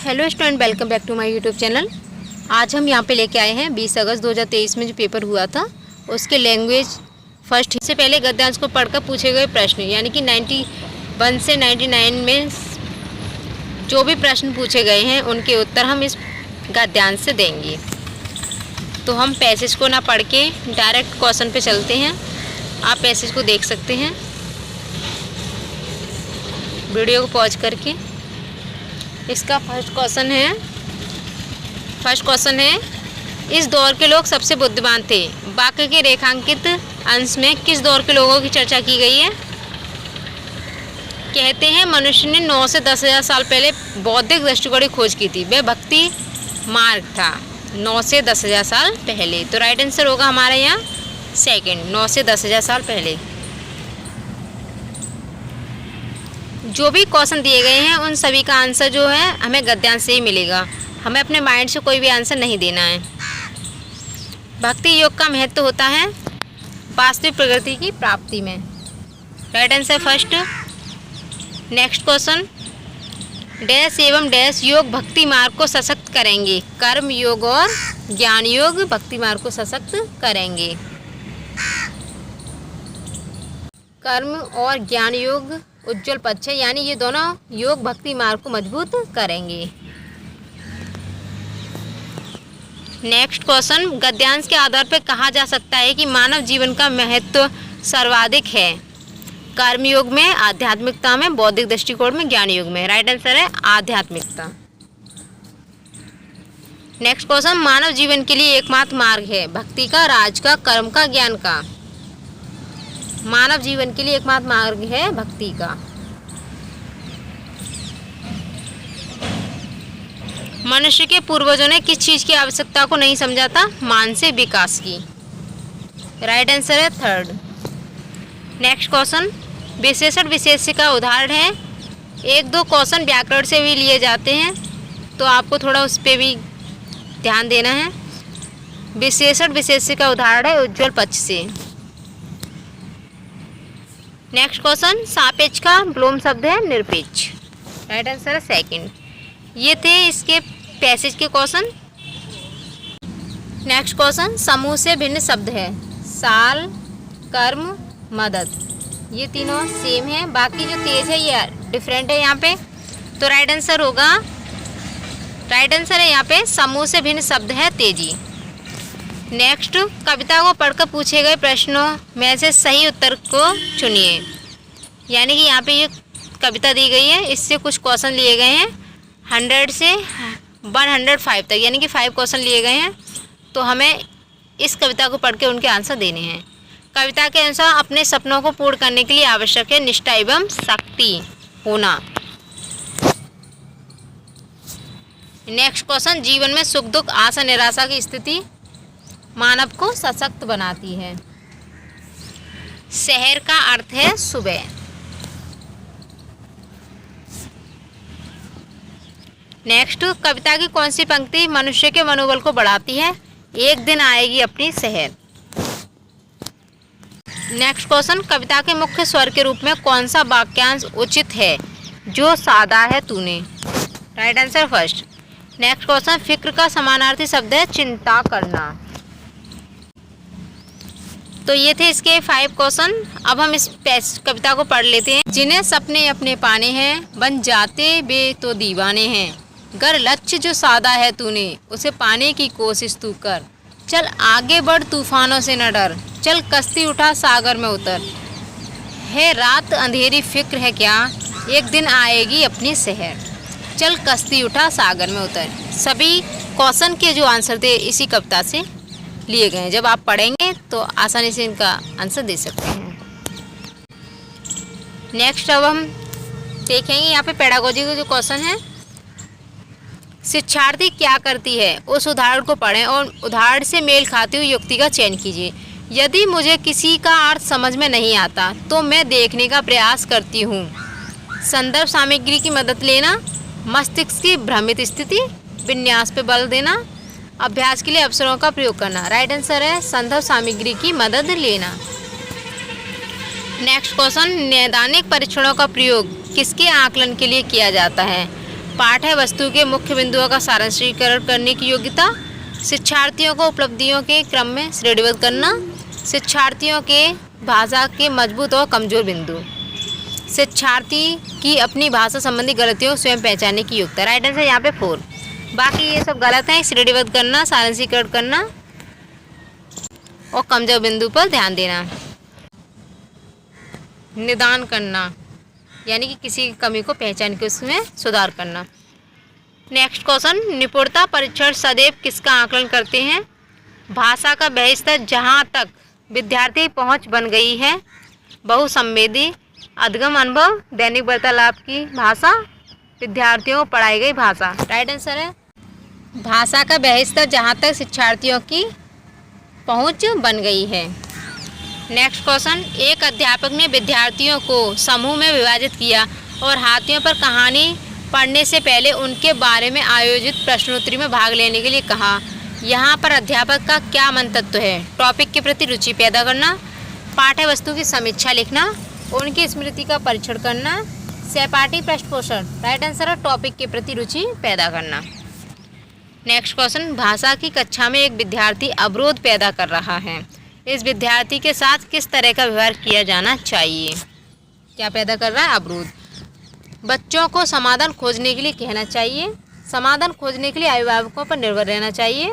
Hello student, welcome back to my YouTube channel. आज हम यहाँ पे लेके आए हैं 20 अगस्त 2023 में जो पेपर हुआ था उसके लैंग्वेज फर्स्ट से पहले गद्यांश को पढ़कर पूछे गए प्रश्न, यानी कि 91 से 99 में जो भी प्रश्न पूछे गए हैं उनके उत्तर हम इस गद्यांश से देंगे। तो हम पैसेज को ना पढ़ के डायरेक्ट क्वेश्चन पे चलते हैं। आप पैसेज को देख सकते हैं वीडियो को पॉज करके। इसका फर्स्ट क्वेश्चन है इस दौर के लोग सबसे बुद्धिमान थे। वाक्य के रेखांकित अंश में किस दौर के लोगों की चर्चा की गई है? कहते हैं मनुष्य ने 9 से 10,000 साल पहले बौद्धिक दृष्टिकोण की खोज की थी। वह भक्ति मार्ग था 9 से 10,000 साल पहले। तो राइट आंसर होगा हमारे यहाँ सेकंड, 9 से 10,000 साल पहले। जो भी क्वेश्चन दिए गए हैं उन सभी का आंसर जो है हमें गद्यांश से ही मिलेगा। हमें अपने माइंड से कोई भी आंसर नहीं देना है। भक्ति योग का महत्व होता है वास्तविक प्रगति की प्राप्ति में। Right answer first. Next question, dash एवं डैश योग भक्ति मार्ग को सशक्त करेंगे। कर्म योग और ज्ञान योग भक्ति मार्ग को सशक्त करेंगे। कर्म और ज्ञान योग उज्ज्वल पक्ष है, यानी ये दोनों योग भक्ति मार्ग को मजबूत करेंगे। नेक्स्ट क्वेश्चन, गद्यांश के आधार पर कहा जा सकता है कि मानव जीवन का महत्व सर्वाधिक है। कर्म योग में, आध्यात्मिकता में, बौद्धिक दृष्टिकोण में, ज्ञान योग में। राइट आंसर है आध्यात्मिकता। नेक्स्ट क्वेश्चन, मानव जीवन के लिए एकमात्र मार्ग है। भक्ति का, राज का, कर्म का, ज्ञान का। मानव जीवन के लिए एकमात्र मार्ग है भक्ति का। मनुष्य के पूर्वजों ने किस चीज की आवश्यकता को नहीं समझा था? मानसिक विकास की। राइट आंसर है थर्ड। नेक्स्ट क्वेश्चन, विशेषण विशेष्य का उदाहरण है। एक दो क्वेश्चन व्याकरण से भी लिए जाते हैं, तो आपको थोड़ा उस पर भी ध्यान देना है। विशेषण विशेष्य का उदाहरण है उज्ज्वल पक्ष से। नेक्स्ट क्वेश्चन, सापेक्ष का विलोम शब्द है निरपेक्ष। राइट आंसर है सेकंड। ये थे इसके पैसेज के क्वेश्चन। नेक्स्ट क्वेश्चन, समूह से भिन्न शब्द है। साल, कर्म, मदद। ये तीनों सेम है, बाकी जो तेज है ये डिफरेंट है यहाँ पे। तो राइट आंसर होगा, राइट आंसर है यहाँ पे समूह से भिन्न शब्द है तेजी। नेक्स्ट, कविता को पढ़कर पूछे गए प्रश्नों में से सही उत्तर को चुनिए। यानी कि यहाँ पे ये कविता दी गई है, इससे कुछ क्वेश्चन लिए गए हैं 100 से 105 तक, यानी कि 5 क्वेश्चन लिए गए हैं। तो हमें इस कविता को पढ़ के उनके आंसर देने हैं। कविता के अनुसार अपने सपनों को पूर्ण करने के लिए आवश्यक है निष्ठा एवं शक्ति होना। नेक्स्ट क्वेश्चन, जीवन में सुख दुख आशा निराशा की स्थिति मानव को सशक्त बनाती है। शहर का अर्थ है सुबह। नेक्स्ट, कविता की कौन सी पंक्ति मनुष्य के मनोबल को बढ़ाती है? एक दिन आएगी अपनी शहर। नेक्स्ट क्वेश्चन, कविता के मुख्य स्वर के रूप में कौन सा वाक्यांश उचित है? जो सादा है तूने। Right answer first. Next question, फिक्र का समानार्थी शब्द है चिंता करना। तो ये थे इसके 5 क्वेश्चन। अब हम इस कविता को पढ़ लेते हैं। जिन्हें सपने अपने पाने हैं, बन जाते बे तो दीवाने हैं। गर लक्ष्य जो सादा है तूने, उसे पाने की कोशिश तू कर। चल आगे बढ़ तूफानों से न डर, चल कश्ती उठा सागर में उतर। है रात अंधेरी फिक्र है क्या, एक दिन आएगी अपनी शहर। चल कश्ती उठा सागर में उतर। सभी क्वेश्चन के जो आंसर थे इसी कविता से लिए गए हैं। जब आप पढ़ेंगे तो आसानी से इनका आंसर दे सकते हैं। नेक्स्ट अब हम देखेंगे यहाँ पे पेडागोजी का जो क्वेश्चन है। शिक्षार्थी क्या करती है? उस उदाहरण को पढ़ें और उदाहरण से मेल खाती हुई युक्ति का चयन कीजिए। यदि मुझे किसी का अर्थ समझ में नहीं आता तो मैं देखने का प्रयास करती हूँ। संदर्भ सामग्री की मदद लेना, मस्तिष्क की भ्रमित स्थिति, विन्यास पे बल देना, अभ्यास के लिए अवसरों का प्रयोग करना। राइट आंसर है संदर्भ सामग्री की मदद लेना। नेक्स्ट क्वेश्चन, नैदानिक परीक्षणों का प्रयोग किसके आकलन के लिए किया जाता है? पाठ्य वस्तु के मुख्य बिंदुओं का सारांशीकरण करने की योग्यता, शिक्षार्थियों को उपलब्धियों के क्रम में श्रेणीबद्ध करना, शिक्षार्थियों के भाषा के मजबूत और कमजोर बिंदु, शिक्षार्थी की अपनी भाषा संबंधी गलतियों को स्वयं पहचानने की योग्यता। राइट आंसर यहाँ पे 4। बाकी ये सब गलत है। श्रेणीबद्ध करना, सारांशीकरण करना और कमजोर बिंदु पर ध्यान देना। निदान करना यानी कि किसी की कमी को पहचान के उसमें सुधार करना। नेक्स्ट क्वेश्चन, निपुणता परीक्षण सदैव किसका आकलन करते हैं? भाषा का वह स्तर जहाँ तक विद्यार्थी पहुँच बन गई है, बहुसंवेदी, अधगम अनुभव, दैनिक वार्तालाप की भाषा, विद्यार्थियों को पढ़ाई गई भाषा। राइट आंसर है भाषा का वह स्तर जहाँ तक शिक्षार्थियों की पहुँच बन गई है। नेक्स्ट क्वेश्चन, एक अध्यापक ने विद्यार्थियों को समूह में विभाजित किया और हाथियों पर कहानी पढ़ने से पहले उनके बारे में आयोजित प्रश्नोत्तरी में भाग लेने के लिए कहा। यहाँ पर अध्यापक का क्या मंतव्य है? टॉपिक के प्रति रुचि पैदा करना, पाठ्य वस्तु की समीक्षा लिखना, उनकी स्मृति का परीक्षण करना, सहपाठी पृष्ठपोषण। राइट आंसर है टॉपिक के प्रति रुचि पैदा करना। नेक्स्ट क्वेश्चन, भाषा की कक्षा में एक विद्यार्थी अवरोध पैदा कर रहा है, इस विद्यार्थी के साथ किस तरह का व्यवहार किया जाना चाहिए? क्या पैदा कर रहा है? अवरोध। बच्चों को समाधान खोजने के लिए कहना चाहिए, समाधान खोजने के लिए अभिभावकों पर निर्भर रहना चाहिए,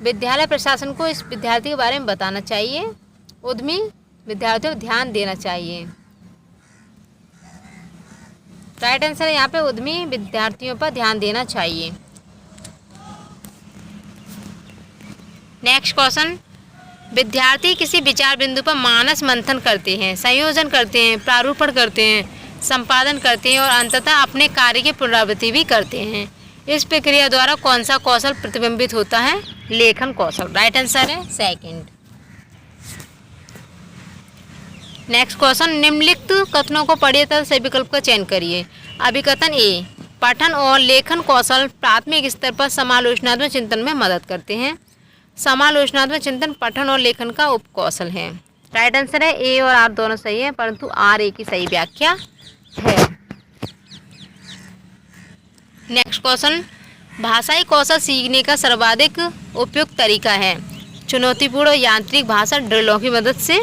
विद्यालय प्रशासन को इस विद्यार्थी के बारे में बताना चाहिए, उद्यमी विद्यार्थियों पर ध्यान देना चाहिए। राइट आंसर है यहाँ पे उद्यमी विद्यार्थियों पर ध्यान देना चाहिए। नेक्स्ट क्वेश्चन, विद्यार्थी किसी विचार बिंदु पर मानस मंथन करते हैं, संयोजन करते हैं, प्रारूपण करते हैं, संपादन करते हैं और अंततः अपने कार्य की पुनरावृत्ति भी करते हैं। इस प्रक्रिया द्वारा कौन सा कौशल प्रतिबिंबित होता है? लेखन कौशल। राइट आंसर है सेकंड। नेक्स्ट क्वेश्चन, निम्नलिखित कथनों को पढ़िए तथा सही विकल्प का चयन करिए। अभिकथन ए, पठन और लेखन कौशल प्राथमिक स्तर पर समालोचनात्मक चिंतन में मदद करते हैं। समालोचनात्मक चिंतन पठन और लेखन का उपकौशल है। राइट आंसर है ए और आर दोनों सही है, परंतु आर ए की सही व्याख्या है। नेक्स्ट क्वेश्चन, भाषाई कौशल सीखने का सर्वाधिक उपयुक्त तरीका है? चुनौतीपूर्ण यांत्रिक भाषा ड्रिलों की मदद से,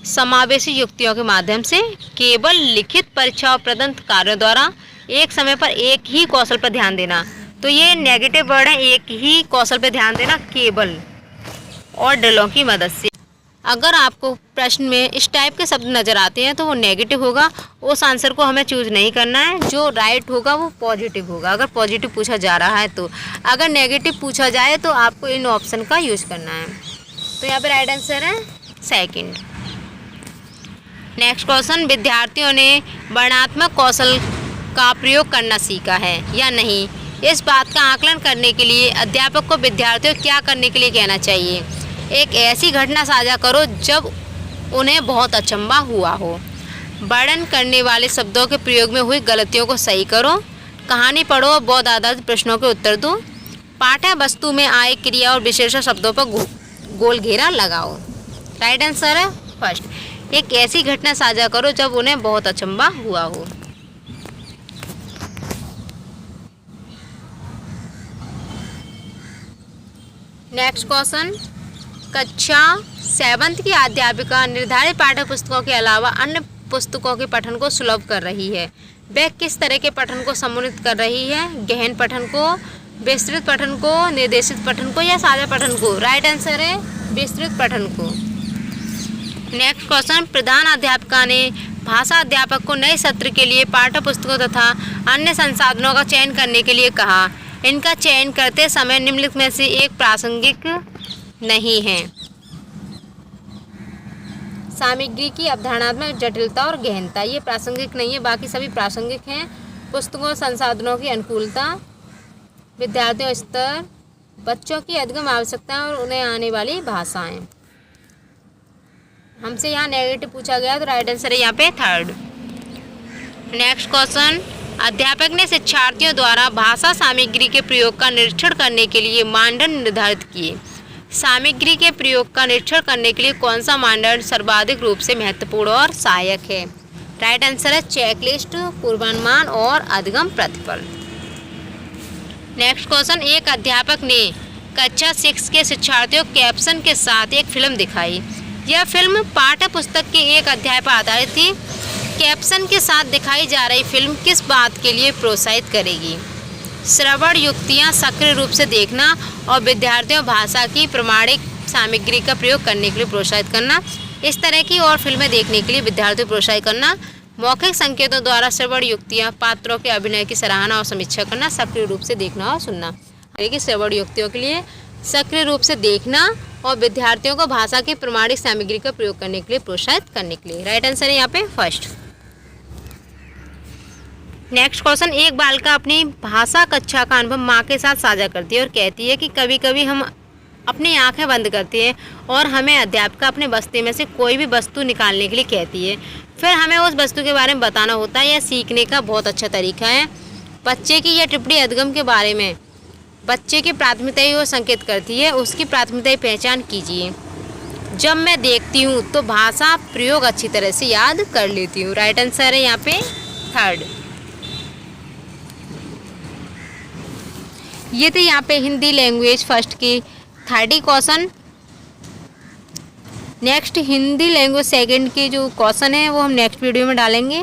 समावेशी युक्तियों के माध्यम से, केवल लिखित परीक्षा और प्रदत्त कार्यों द्वारा, एक समय पर एक ही कौशल पर ध्यान देना। तो ये नेगेटिव वर्ड है, एक ही कौशल पर ध्यान देना, केवल और ड्रिलों की मदद से। अगर आपको प्रश्न में इस टाइप के शब्द नज़र आते हैं तो वो नेगेटिव होगा, उस आंसर को हमें चूज नहीं करना है। जो राइट होगा वो पॉजिटिव होगा, अगर पॉजिटिव पूछा जा रहा है तो। अगर नेगेटिव पूछा जाए तो आपको इन ऑप्शन का यूज करना है। तो यहाँ पे राइट आंसर है सेकंड। नेक्स्ट क्वेश्चन, विद्यार्थियों ने वर्णनात्मक कौशल का प्रयोग करना सीखा है या नहीं? इस बात का आकलन करने के लिए अध्यापक को विद्यार्थियों को क्या करने के लिए कहना चाहिए? एक ऐसी घटना साझा करो जब उन्हें बहुत अचंभा हुआ हो। वर्णन करने वाले शब्दों के प्रयोग में हुई गलतियों को सही करो। कहानी पढ़ो और बोध आधारित प्रश्नों के उत्तर दो। पाठ्य वस्तु में आए क्रिया और विशेषण शब्दों पर गोल घेरा लगाओ। राइट आंसर है फर्स्ट, एक ऐसी घटना साझा करो जब उन्हें बहुत अचंभा हुआ हो। नेक्स्ट क्वेश्चन, कक्षा 7th की अध्यापिका निर्धारित पाठ्य पुस्तकों के अलावा अन्य पुस्तकों के पठन को सुलभ कर रही है। वह किस तरह के पठन को सम्मिलित कर रही है? गहन पठन को, विस्तृत पठन को, निर्देशित पठन को या साझा पठन को? राइट आंसर है विस्तृत पठन को। नेक्स्ट क्वेश्चन, प्रधान अध्यापिका ने भाषा अध्यापक को नए सत्र के लिए पाठ्य पुस्तकों तथा अन्य संसाधनों का चयन करने के लिए कहा। इनका चयन करते समय निम्नलिखित में से एक प्रासंगिक नहीं है। सामग्री की अवधारणात्मक जटिलता और गहनता, ये प्रासंगिक नहीं है, बाकी सभी प्रासंगिक हैं। पुस्तकों और संसाधनों की अनुकूलता, विद्यार्थियों स्तर, बच्चों की अध्ययन आवश्यकताएं और उन्हें आने वाली भाषाएं। हमसे यहाँ नेगेटिव पूछा गया तो राइट आंसर है यहाँ पे थर्ड। नेक्स्ट क्वेश्चन, अध्यापक ने शिक्षार्थियों द्वारा भाषा सामग्री के प्रयोग का निरीक्षण करने के लिए मानदंड निर्धारित किए। सामग्री के प्रयोग का निरीक्षण करने के लिए कौन सा मानदंड सर्वाधिक रूप से महत्वपूर्ण और सहायक है? राइट आंसर है चेकलिस्ट, पूर्वानुमान और अधिगम प्रतिफल। नेक्स्ट क्वेश्चन, एक अध्यापक ने कक्षा 6 के शिक्षार्थियों कैप्शन के साथ एक फिल्म दिखाई। यह फिल्म पाठ्य पुस्तक के एक अध्याय पर आधारित थी। कैप्शन के साथ दिखाई जा रही फिल्म किस बात के लिए प्रोत्साहित करेगी? श्रवण युक्तियाँ सक्रिय रूप से देखना और विद्यार्थियों भाषा की प्रमाणिक सामग्री का प्रयोग करने के लिए प्रोत्साहित करना। इस तरह की और फिल्में देखने के लिए विद्यार्थियों को प्रोत्साहित करना। मौखिक संकेतों द्वारा श्रवण युक्तियाँ, पात्रों के अभिनय की सराहना और समीक्षा करना। सक्रिय रूप से देखना और सुनना। देखिए, श्रवण युक्तियों के लिए सक्रिय रूप से देखना और विद्यार्थियों को भाषा की प्रमाणिक सामग्री का प्रयोग करने के लिए प्रोत्साहित करने के लिए। राइट आंसर है यहाँ पे फर्स्ट। नेक्स्ट क्वेश्चन, एक बालिका अपनी भाषा कक्षा का अनुभव माँ के साथ साझा करती है और कहती है कि कभी कभी हम अपनी आंखें बंद करती है और हमें अध्यापिका अपने बस्ते में से कोई भी वस्तु निकालने के लिए कहती है। फिर हमें उस वस्तु के बारे में बताना होता है। यह सीखने का बहुत अच्छा तरीका है। बच्चे की यह टिप्पणी अधगम के बारे में बच्चे की प्राथमिकताएं वो संकेत करती है। उसकी प्राथमिकताएं पहचान कीजिए। जब मैं देखती हूँ तो भाषा प्रयोग अच्छी तरह से याद कर लेती हूँ। राइट आंसर है यहाँ पे थर्ड। ये तो यहाँ पे हिंदी लैंग्वेज फर्स्ट की 30 question. Next Hindi language second के जो क्वेश्चन है वो हम नेक्स्ट वीडियो में डालेंगे।